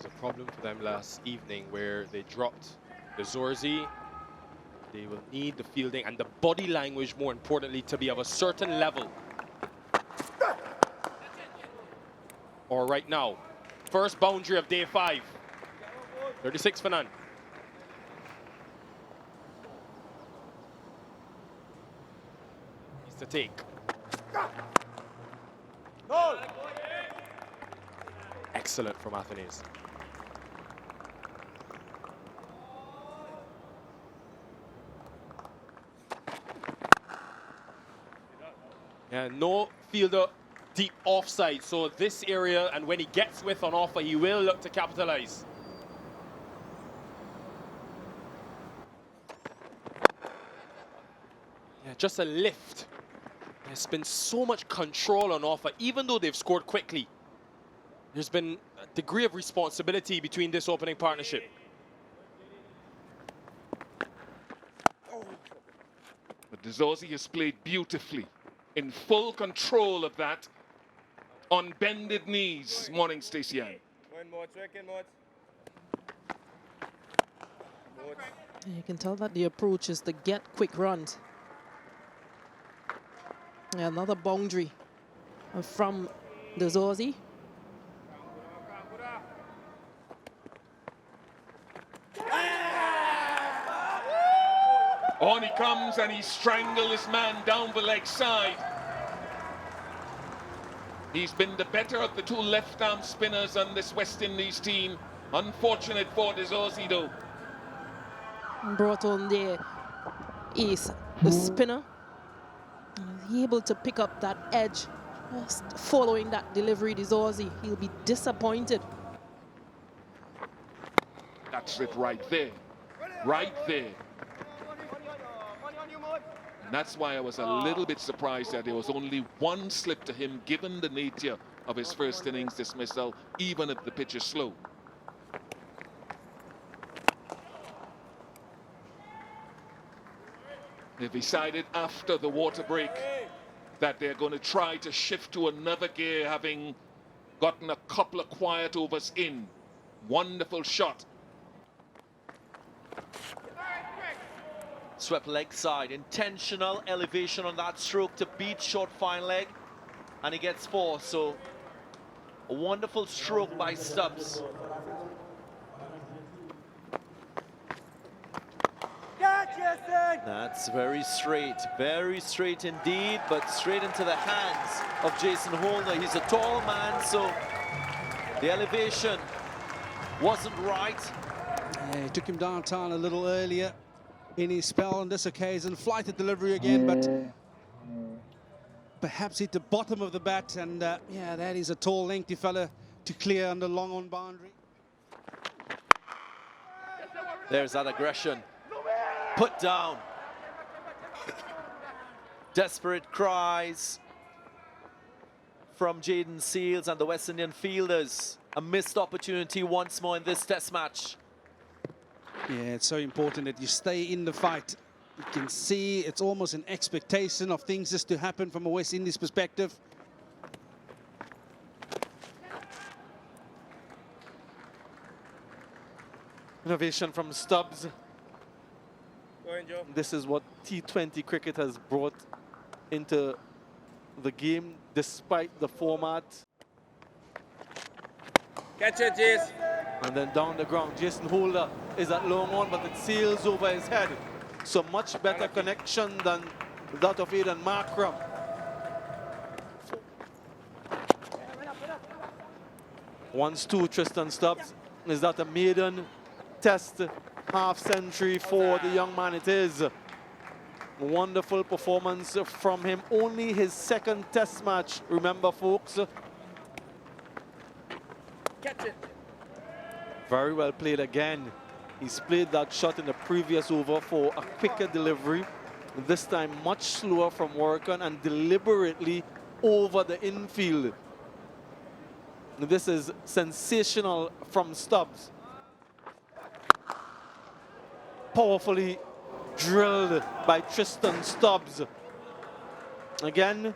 was a problem for them last evening where they dropped the Zorzi. They will need the fielding and the body language, more importantly, to be of a certain level. Or right now, first boundary of day 5. 36 for none. Needs to take. Excellent from Athanaze. And no fielder deep offside, so this area, and when he gets width on offer, he will look to capitalize. Yeah, just a lift. There's been so much control on offer, even though they've scored quickly. There's been a degree of responsibility between this opening partnership. But Zorzi has played beautifully, in full control of that, on bended knees. Morning, Stacey Ann. You can tell that the approach is to get quick runs. Another boundary from the Zorzi. On he comes and he strangles his man down the leg side. He's been the better of the two left-arm spinners on this West Indies team. Unfortunate for the Zorzi though. Brought on there is the spinner. He's able to pick up that edge. Just following that delivery, the Zorzi, he'll be disappointed. That's it right there. Right there. And that's why I was a little bit surprised that there was only one slip to him, given the nature of his first innings dismissal, even if the pitch is slow. They've decided after the water break that they're going to try to shift to another gear, having gotten a couple of quiet overs in. Wonderful shot. Swept leg side, intentional elevation on that stroke to beat short fine leg, and he gets 4. So a wonderful stroke by Stubs. That's very straight indeed, but straight into the hands of Jason Holder. He's a tall man, so the elevation wasn't right. Yeah, he took him downtown a little earlier in his spell on this occasion. Flighted delivery again, but perhaps hit the bottom of the bat, and yeah, that is a tall, lengthy fella to clear on the long on boundary. There's that aggression. Put down. Desperate cries from Jaden Seals and the West Indian fielders. A missed opportunity once more in this test match. Yeah, it's so important that you stay in the fight. You can see it's almost an expectation of things just to happen from a West Indies perspective. Innovation from Stubs. This is what T20 cricket has brought into the game, despite the format. Catch it, Jace. And then down the ground, Jason Holder is at long on, but it sails over his head. So much better connection than that of Aidan Markram. Once two, Tristan Stubs. Is that a maiden test half century for the young man? It is. Wonderful performance from him. Only his second test match, remember, folks. Catch it. Very well played again. He's played that shot in the previous over for a quicker delivery. This time much slower from Workan and deliberately over the infield. This is sensational from Stubs. Powerfully drilled by Tristan Stubs. Again,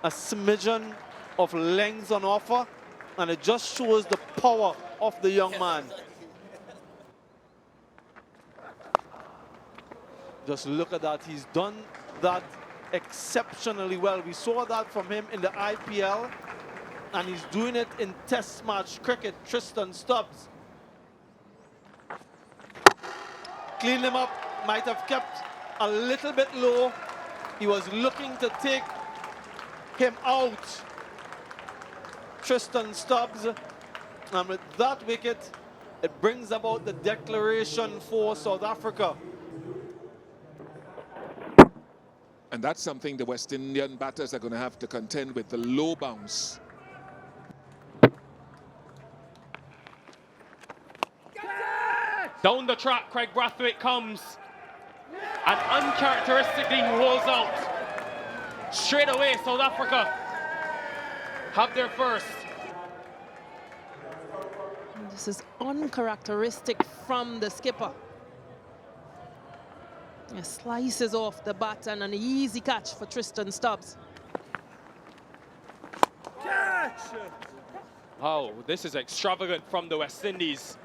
a smidgen of length on offer, and it just shows the power of the young man. Just look at that. He's done that exceptionally well. We saw that from him in the IPL, and he's doing it in test match cricket. Tristan Stubs cleaned him up, might have kept a little bit low. He was looking to take him out, Tristan Stubs, and with that wicket, it brings about the declaration for South Africa. And that's something the West Indian batters are going to have to contend with, the low bounce. Down the track, Craig Brathwaite comes. And uncharacteristically, he holds out. Straight away, South Africa have their first. This is uncharacteristic from the skipper. He slices off the bat and an easy catch for Tristan Stubs. Oh, this is extravagant from the West Indies.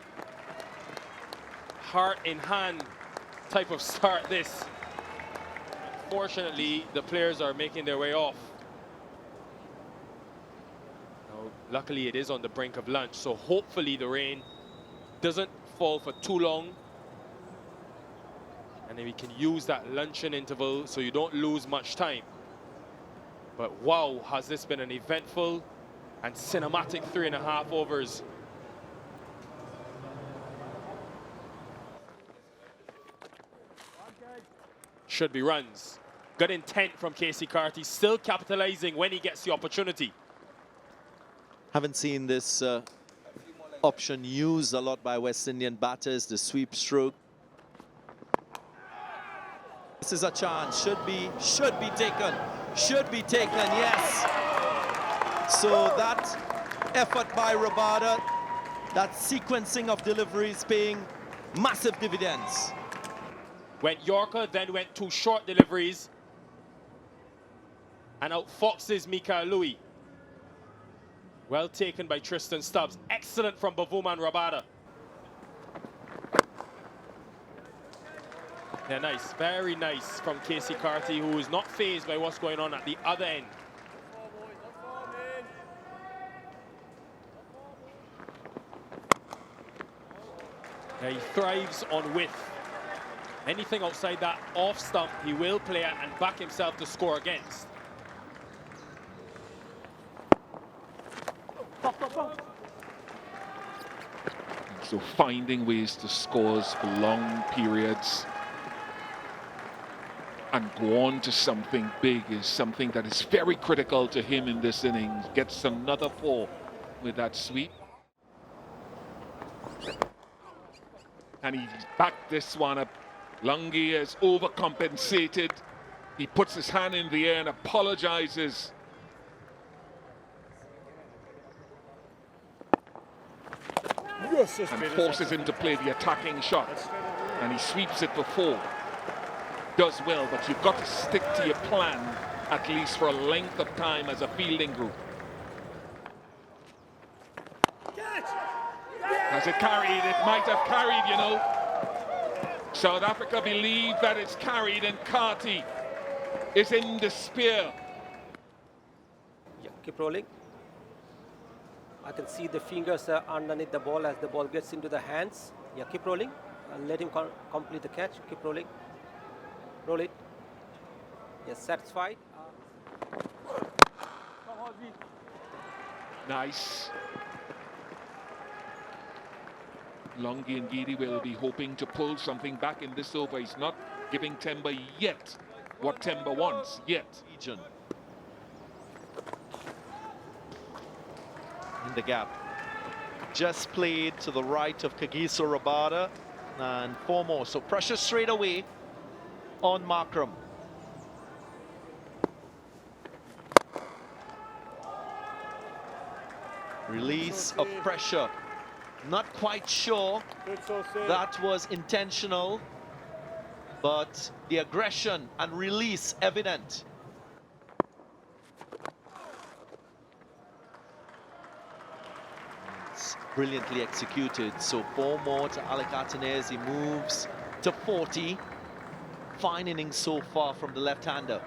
Heart in hand type of start this. Fortunately, the players are making their way off. Now, luckily, it is on the brink of lunch, so hopefully the rain doesn't fall for too long. And then we can use that luncheon interval so you don't lose much time. But wow, has this been an eventful and cinematic 3.5 overs. Should be runs. Good intent from Casey Carty, still capitalizing when he gets the opportunity. Haven't seen this option used a lot by West Indian batters, the sweep stroke. This is a chance, should be taken, yes. So that effort by Rabada, that sequencing of deliveries paying massive dividends. Went Yorker, then went 2 short deliveries. And out foxes Mikael Louis. Well taken by Tristan Stubs. Excellent from Bavuma and Rabada. Yeah, nice, very nice from Casey Carty, who is not fazed by what's going on at the other end. Yeah, he thrives on width. Anything outside that off stump, he will play it and back himself to score against. So finding ways to scores for long periods and go on to something big is something that is very critical to him in this innings. Gets another 4 with that sweep. And he's backed this one up. Lungi has overcompensated. He puts his hand in the air and apologizes. And forces him to play the attacking shot. And he sweeps it for 4. Does well, but you've got to stick to your plan, at least for a length of time as a fielding group. Has it carried? It might have carried, you know. South Africa believe that it's carried, and Carty is in despair. Yeah, keep rolling. I can see the fingers underneath the ball as the ball gets into the hands. Yeah, keep rolling. Let him complete the catch. Keep rolling. Roll it. Yes, satisfied. Nice. Lungi and Giri will be hoping to pull something back in this over. He's not giving Temba yet what Temba wants, yet. Region. In the gap. Just played to the right of Kagiso Rabada and 4 more. So pressure straight away on Markram. Release of pressure. Not quite sure that was intentional, but the aggression and release evident. brilliantly executed. So 4 more to Alec Athanaze. He moves to 40. Fine innings so far from the left-hander.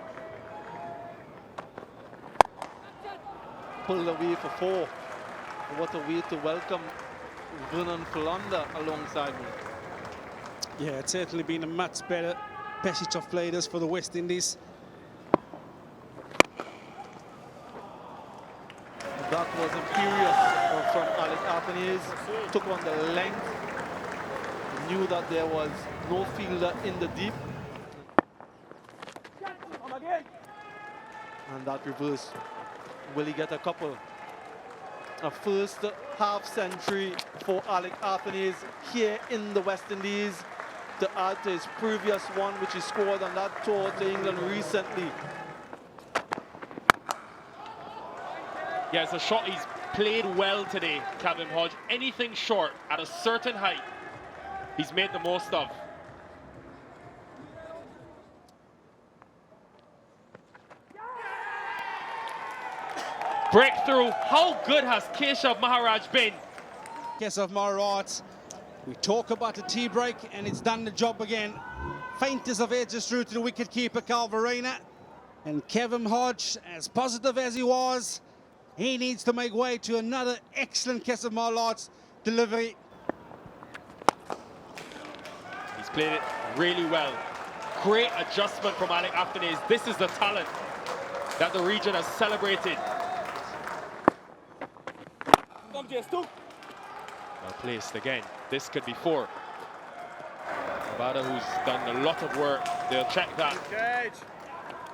Pulled away for 4. What a way to welcome Vernon Philander alongside me. Yeah, it's certainly been a much better passage of players for the West Indies. That was imperious from Alec Athanaze. Took on the length. Knew that there was no fielder in the deep. And that reverse. Will he get a couple? A first half century for Alec Athanaze here in the West Indies to add to his previous one, which he scored on that tour to England recently. Yeah, it's a shot he's played well today, Kevin Hodge. Anything short at a certain height, he's made the most of. Breakthrough. How good has Keshav Maharaj been? Keshav Maharaj, we talk about the tea break and it's done the job again. Faintest of edges through to the wicketkeeper Calvarina. And Kevin Hodge, as positive as he was, he needs to make way to another excellent Keshav Maharaj delivery. He's played it really well. Great adjustment from Alec Athanaze. This is the talent that the region has celebrated. Well placed again. This could be 4. Abada, who's done a lot of work, they'll check that.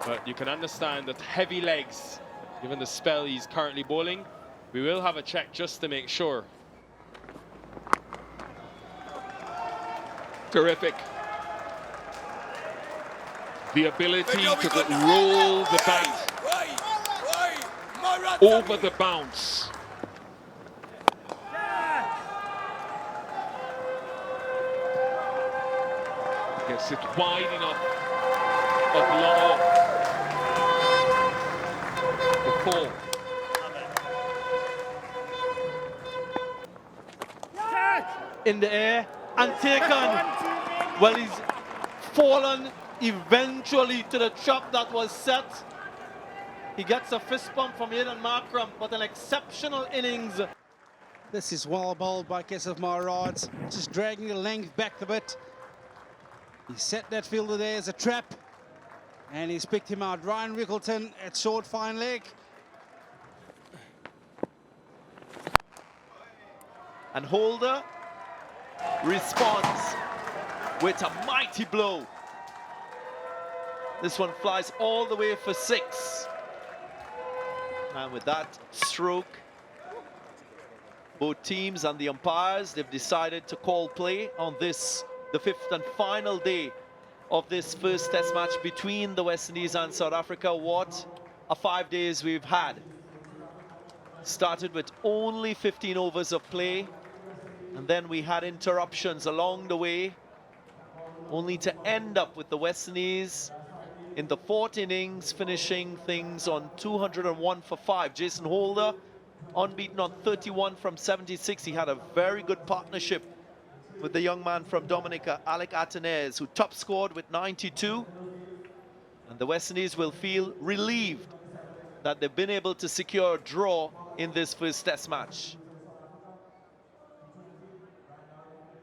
But you can understand that heavy legs, given the spell he's currently bowling. We will have a check just to make sure. Terrific. The ability to roll the bat over the bounce. Gets it wide enough of long off the fall. In the air and taken. Well, he's fallen eventually to the trap that was set. He gets a fist bump from Aidan Markram, but an exceptional innings. This is well bowled by Keshav Maharaj, just dragging the length back a bit. He set that fielder there as a trap, and he's picked him out. Ryan Rickleton at short fine leg. And Holder responds with a mighty blow. This one flies all the way for 6. And with that stroke, both teams and the umpires, they've decided to call play on this, the 5th and final day of this first test match between the West Indies and South Africa. What a 5 days we've had. Started with only 15 overs of play, and then we had interruptions along the way, only to end up with the West Indies in the 4th innings finishing things on 201 for 5. Jason Holder unbeaten on 31 from 76. He had a very good partnership with the young man from Dominica, Alec Athanaze, who top scored with 92. And the West Indies will feel relieved that they've been able to secure a draw in this first test match.